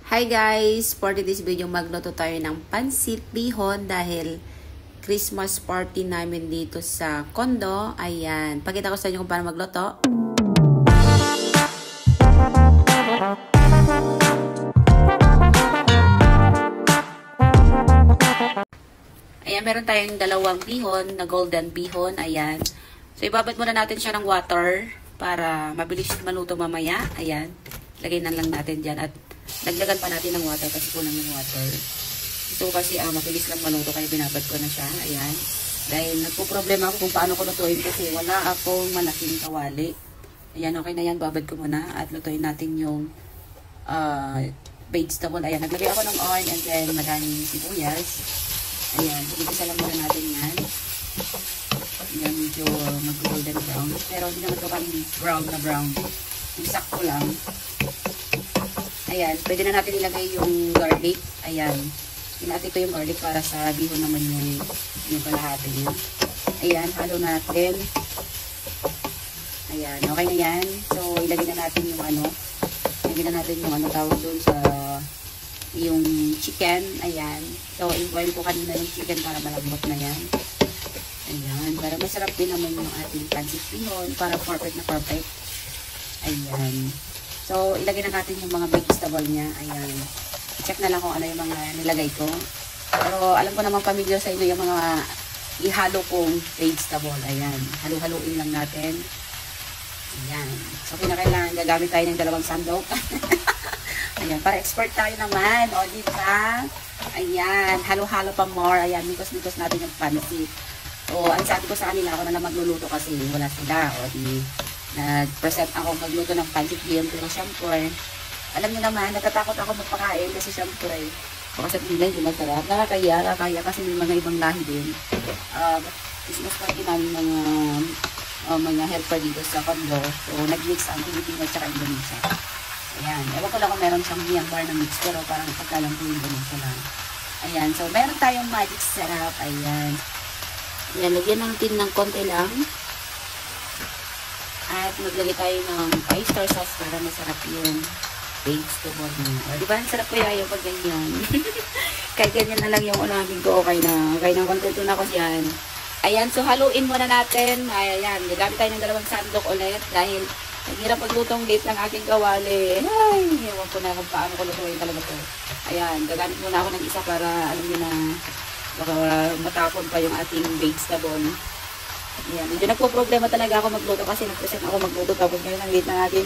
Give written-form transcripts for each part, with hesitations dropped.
Hi guys! For today's video, magluto tayo ng pansit bihon dahil Christmas party namin dito sa condo. Ayan, pakita ko sa inyo kung paano magluto. Ayan, meron tayong dalawang bihon na golden bihon. Ayan. So, ibabad muna natin siya ng water para mabilis maluto mamaya. Ayan. Lagay na lang natin dyan at dagdagan pa natin ng water kasi kulang yung water. Ito kasi mabilis lang maluto kaya binabad ko na siya. Ayan. Dahil nagpo-problema ako kung paano ko lutuin kasi wala akong malaking kawali. Ayan, okay na yan. Babad ko muna at lutuin natin yung vegetable. Ayan, naglagay ako ng oil and then maraming sibuyas. Ayan, igisa lang muna natin yan. Ayan, medyo mag-golden brown. Pero hindi naman ito kami brown na brown. Yung sakto lang. Ayan, pwede na natin ilagay yung garlic. Ayan, natin ko yung garlic para sa bihon naman yung kalahati niya. Ayan, halo natin. Ayan, okay na yan. So, ilagay na natin yung tawag doon sa yung chicken. Ayan. So, i-boil ko kanina yung chicken para malambot na yan. Ayan, para masarap din naman yung ating pancit bihon para perfect na perfect. Ayan. So, ilagay na natin yung mga vegetable niya. Ayan. Check na lang kung ano yung mga nilagay ko. Pero alam ko naman pamilya sa inyo yung mga ihalo kong vegetable. Ayan. Halo-haloin lang natin. Ayan. So, kinakailangan gagamit tayo ng dalawang sandok. Ayan. Para expert tayo naman. O, diba? Ayan. Halo-halo pa more. Ayan. Mikos-mikos natin yung pancit. So, ang sabi ko sa kanila, ako na lang magluluto kasi wala sila. O, di nag-present ako magluto ng pancit bihon. Pero syempre, alam niyo naman, natatakot ako magpakain kasi syempre, baka sa nila hindi masarap. Nakakaya kasi may mga ibang lahi din. Christmas party namin mga helper dito sa condo. So, nag-mix ang Pilipino at saka Indonesia. Ayan. Ewan ko lang kung meron siyang Myanmar na mix, pero parang pagkalang po Indonesia lang. Ayan. So, meron tayong magic syrup. Ayan. Ayan. Lagyan natin ng konti lang. At maglagay tayo ng oyster sauce para masarap yung vegetable niya. O, diba? Ang sarap ko yayo pag ganyan. Kahit ganyan na lang yung ulamig ko. Okay na. Okay na. Kontento na ko yan. Ayan. So, haluin muna natin. Ayan. Gagamit tayo ng dalawang sandok ulit. Dahil naghirap paglutong late ng aking kawali. Ay, ewan ko na kung paano ko lutuin talaga to. Ayan. Gagamit muna ako ng isa para alam nyo na baka matapon pa yung ating vegetable. Ayan, medyo nagpo-problema talaga ako magluto kasi nag-present ako magluto tapos ngayon ang late na natin.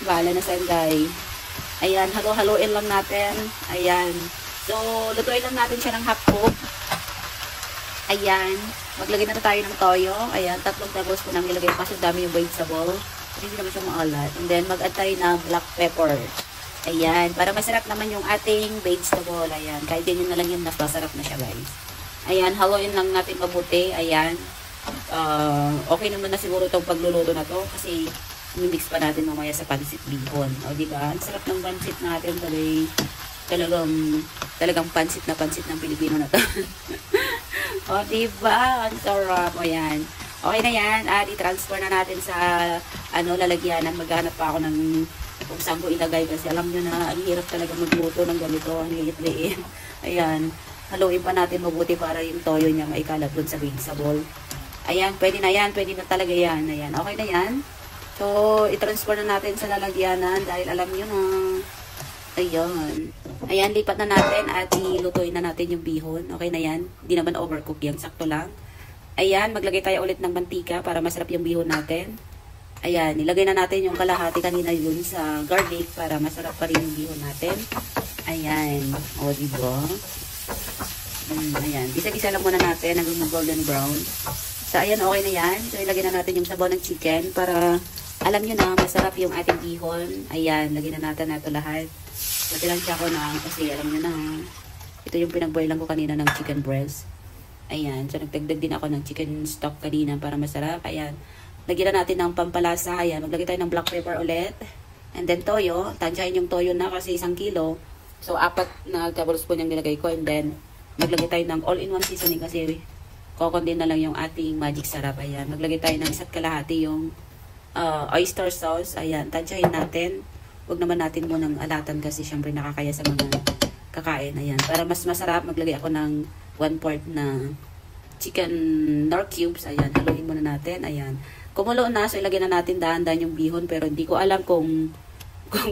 Bahala na Senday. Ayan, halo-haloin lang natin. Ayan. So, lutuin lang natin siya ng half cook. Ayan. Maglagay na tayo ng toyo. Ayan, 3 tablespoon ang nilagay kasi dami yung vegetable. Hindi naman siya maalat. And then, mag-add tayo ng black pepper. Ayan, para masarap naman yung ating vegetable. Ayan, kahit din yun na lang yung masarap na siya guys. Ayan, haluin lang natin mabuti. Ayan. Okay naman na siguro itong pagluluto na to kasi mimix pa natin mamaya sa pancit bihon. O diba? Ang sarap ng pancit natin talagang pancit ng Pilipino na to. O diba? Ang sarap. O yan. Okay na yan. At i-transfer na natin sa lalagyanan. Maghanap pa ako ng kung saan ko ilagay kasi alam nyo na ang hirap talaga magluto ng ganito. Ang liit-liit. Ayan. Haluin pa natin mabuti para yung toyo niya maikalat dun sa vegetable. Ayan, pwede na yan. Pwede na talaga yan. Ayan, okay na yan. So, i-transfer na natin sa lalagyanan dahil alam nyo na. Ayan. Ayan, lipat na natin at ilutuin na natin yung bihon. Okay na yan. Hindi naman overcook yan. Sakto lang. Ayan, maglagay tayo ulit ng mantika para masarap yung bihon natin. Ayan, nilagay na natin yung kalahati kanina yun sa garlic para masarap pa rin yung bihon natin. Ayan. O, diba? Ayan, gisa-gisa lang muna natin hanggang golden brown. So, ayan, okay na yan. So, ilagay na natin yung sabaw ng chicken para alam nyo na masarap yung ating bihon. Ayan, lagay na natin na ito lahat. Pati lang siya ko na kasi alam nyo na ito yung pinag-boilan ko kanina ng chicken breast. Ayan, so nagdagdag din ako ng chicken stock kanina para masarap. Ayan, lagyan na natin ng pampalasa. Ayan, maglagay tayo ng black pepper ulit. And then toyo, tansyahin yung toyo na kasi 1 kilo. So, 4 na tablespoon yung nilagay ko. And then, maglagay tayo ng all-in-one seasoning kasi kokonti na lang yung ating magic syrup. Ayan, maglagay tayo ng 1 kalahati yung oyster sauce. Ayan, tansyahin natin. Huwag naman natin munang alatan kasi syempre nakakaya sa mga kakain. Ayan. Para mas masarap, maglagay ako ng 1/4 na chicken nor cubes. Ayan. Haluin muna natin. Ayan. Kumulo na. So, ilagay na natin dahan-dahan yung bihon. Pero hindi ko alam kung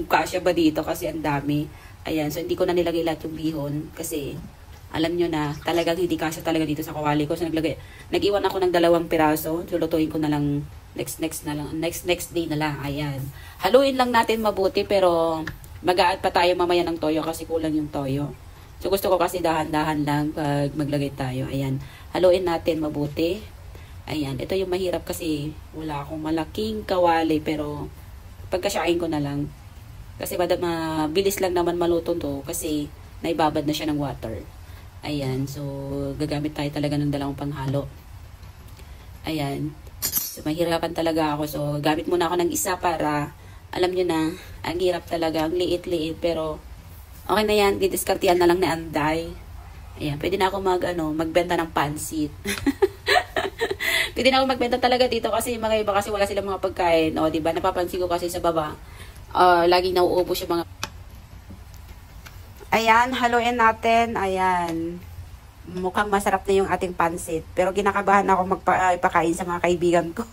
kasya ba dito kasi ang dami. Ayan. So, hindi ko na nilagay lahat yung bihon. Kasi, alam nyo na, talagang hindi kasya talaga dito sa kawali ko. So, nag-iwan ako ng 2 piraso. So, lutuin ko na lang next day na lang. Ayan. Haluin lang natin mabuti. Pero, mag-a-add pa tayo mamaya ng toyo kasi kulang yung toyo. So, gusto ko kasi dahan-dahan lang pag maglagay tayo. Ayan. Haluin natin mabuti. Ayan. Ito yung mahirap kasi wala akong malaking kawali. Pero, pagkasyain ko na lang. Kasi mabilis lang naman maluto to. Kasi, naibabad na siya ng water. Ayan. So, gagamit tayo talaga ng 2 panghalo. Ayan. So, mahirapan talaga ako. So, gamit muna ako ng isa para, alam nyo na, ang hirap talaga. Ang liit-liit. Pero, okay na yan. Didiskartihan na lang ni Anday. Ayan. Pwede na ako magbenta ng pansit. Pwede na ako magbenta talaga dito kasi mga iba kasi wala silang mga pagkain. O, diba? Napapansin ko kasi sa baba. Laging nauubos yung mga... Ayan. Haluin natin. Ayan. Mukhang masarap na yung ating pansit. Pero kinakabahan ako magpakain sa mga kaibigan ko.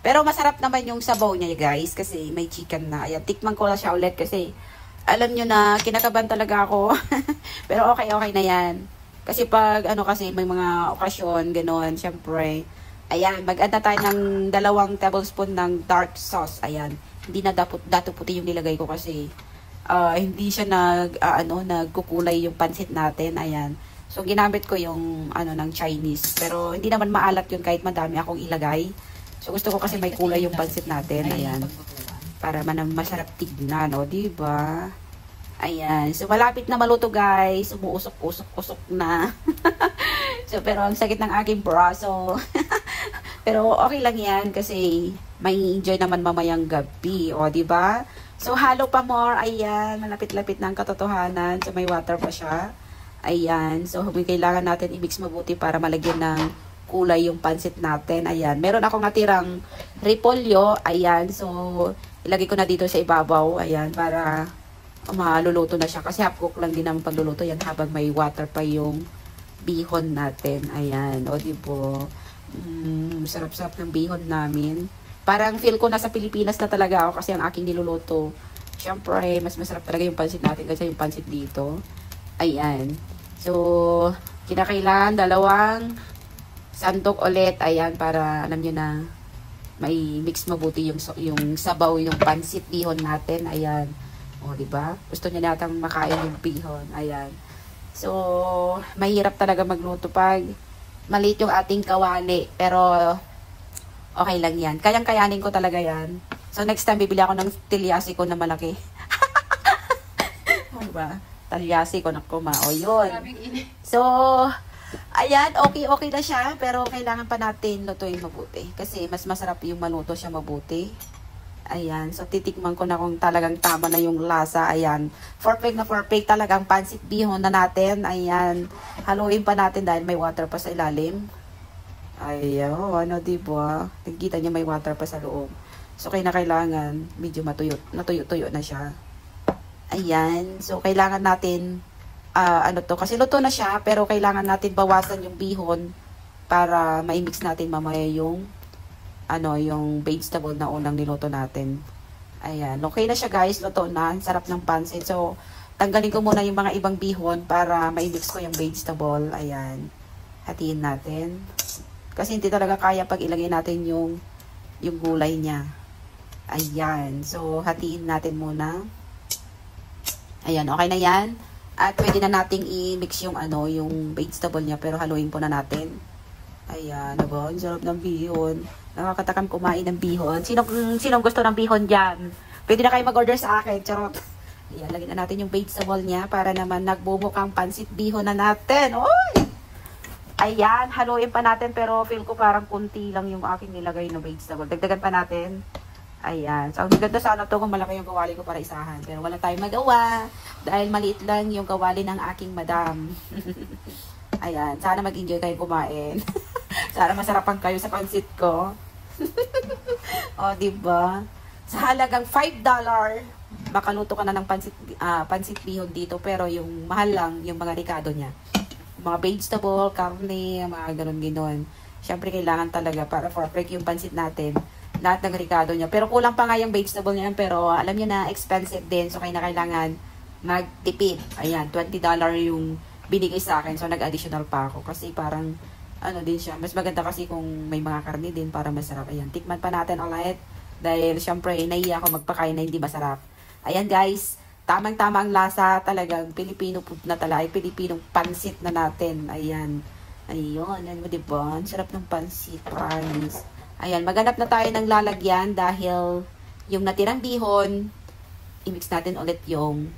Pero masarap naman yung sabaw niya, guys. Kasi may chicken na. Ayan. Tikman ko na siya ulit kasi... Alam nyo na, kinakabahan talaga ako. Pero okay na yan. Kasi pag, kasi may mga okasyon, gano'n, syempre. Ayan, mag-add na tayo ng 2 tablespoon ng dark sauce. Ayan, hindi na dato puti yung nilagay ko kasi hindi siya nagkukulay yung pansit natin. Ayan. So, ginamit ko yung, ng Chinese. Pero, hindi naman maalat yun kahit madami akong ilagay. So, gusto ko kasi may kulay yung pansit natin. Ayan. Para masarap tignan, o, diba? Ayan. So, malapit na maluto, guys. Umuusok-usok na. So, pero ang sakit ng aking braso. Pero, okay lang yan kasi may enjoy naman mamayang gabi, o, diba? So, halo pa more. Ayan. Malapit-lapit na ang katotohanan. So, may water pa siya. Ayan. So, kailangan natin i-mix mabuti para malagyan ng kulay yung pansit natin. Ayan. Meron akong natirang repolyo. Ayan. So, ilagay ko na dito sa ibabaw. Ayan, para maluluto na siya. Kasi half cook lang din naman pagluluto yan habang may water pa yung bihon natin. Ayan, o diba? Sarap-sarap ng bihon namin. Parang feel ko nasa Pilipinas na talaga ako kasi ang aking niluluto. Siyempre, mas masarap talaga yung pansit natin kasi yung pansit dito. Ayan. So, kinakailangan 2 sandok ulit. Ayan, para alam nyo na may mix mabuti yung sabaw, yung pansit bihon natin. Ayan. O, diba? Gusto niya natang makain yung bihon. Ayan. So, mahirap talaga magluto pag maliit yung ating kawali. Pero, okay lang yan. Kayang-kayanin ko talaga yan. So, next time, bibili ako ng tilyasi ko na malaki. Diba? Tilyasi ko na kuma. O, yun. So, ayan, okay na siya, pero kailangan pa natin lutuin mabuti. Kasi mas masarap yung maluto siya mabuti. Ayan, so titikman ko na kung talagang tama na yung lasa. Ayan, perfect talagang pansit bihon na natin. Ayan, haluin pa natin dahil may water pa sa ilalim. Ayan, diba? Nakikita niya may water pa sa loob. So, kailangan medyo natuyo-tuyo na siya. Ayan, so kailangan natin kasi luto na siya, pero kailangan natin bawasan yung bihon para ma-mix natin mamaya yung yung vegetable na unang niluto natin. Ayan, okay na siya, guys, luto na, sarap ng pansit. So, tanggalin ko muna yung mga ibang bihon para ma-mix ko yung vegetable. Ayan, hatiin natin. Kasi hindi talaga kaya pag ilagay natin yung gulay niya. Ayan, so hatiin natin muna. Ayan, okay na yan. At pwede na nating i-mix yung yung vegetable niya, pero haluin po na natin. Ayan, diba? Ang sarap ng bihon. Nakakatakam kumain ng bihon. Sinong gusto ng bihon dyan? Pwede na kayo mag-order sa akin. Charot. Ayan, lagyan na natin yung vegetable niya para naman nagbubukang pansit bihon na natin. Oy! Ayan, haluin pa natin, pero feel ko parang kunti lang yung aking nilagay na vegetable. Dagdagan pa natin. Ayan. So, ang ganda sana to kung malaki yung kawali ko para isahan. Pero wala tayong magawa. Dahil maliit lang yung kawali ng aking madam. Ayan. Sana mag-enjoy kayo kumain. Sana masarapan kayo sa pansit ko. O, diba? Sa halagang $5, makaluto ka na ng pansit bihon dito. Pero yung mahal lang, yung mga ricado niya. Mga vegetable, karne, mga ganun-ginon. Siyempre, kailangan talaga para perfect yung pansit natin. Lahat ng ricado niya. Pero kulang pa nga yung vegetable niya. Pero alam niyo na, expensive din. So, kailangan magtipid. Ayan, $20 yung binigay sa akin. So, nag-additional pa ako. Kasi parang, ano din siya. Mas maganda kasi kung may mga karne din para masarap. Ayan, tikman pa natin ulit. Dahil, syempre, naiya ako magpakain na hindi masarap. Ayan, guys. Tamang-tama ang lasa. Talagang Pilipino food na talaga. Ay, Pilipinong pansit na natin. Ayan. Ayun. Ano, diba? Ang sarap ng pansit. Promise. Ayan, maghanap na tayo ng lalagyan dahil yung natirang bihon, i-mix natin ulit yung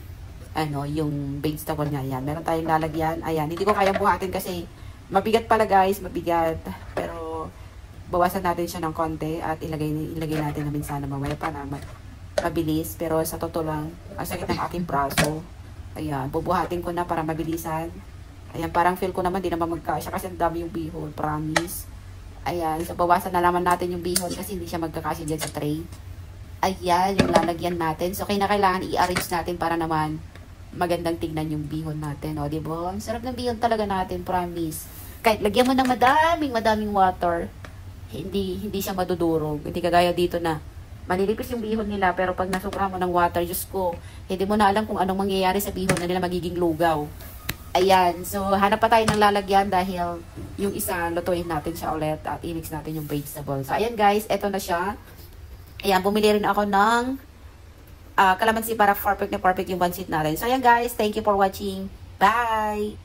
yung vegetable niya. Ayan, meron tayong lalagyan. Ayan, hindi ko kaya buhatin kasi mabigat pala guys, mabigat. Pero bawasan natin siya ng konti at ilagay natin namin sana mamaya para mabilis. Pero sa totoo lang, ang sakit ng aking braso. Ayan, bubuhatin ko na para mabilisan. Ayan, parang feel ko naman di naman magkasya kasi ang dami yung bihon, promise. Ayan, so bawasan na naman natin yung bihon kasi hindi siya magkakasya dyan sa tray. Ayan, yung lalagyan natin. So, kailangan i-arrange natin para naman magandang tignan yung bihon natin. O, diba? Ang sarap ng bihon talaga natin, promise. Kahit lagyan mo ng madaming water, hindi siya madudurog. Hindi kagaya dito na malilipis yung bihon nila, pero pag nasubra mo ng water, Diyos ko, hindi mo na alam kung anong mangyayari sa bihon na nila magiging lugaw. Ayan, so hanap pa tayo ng lalagyan dahil yung isa, lutuin natin siya ulit at i-mix natin yung vegetables. So, ayan guys, eto na siya. Ayan, bumili rin ako ng kalamansi para perfect na perfect yung pansit natin. So, ayan guys, thank you for watching. Bye!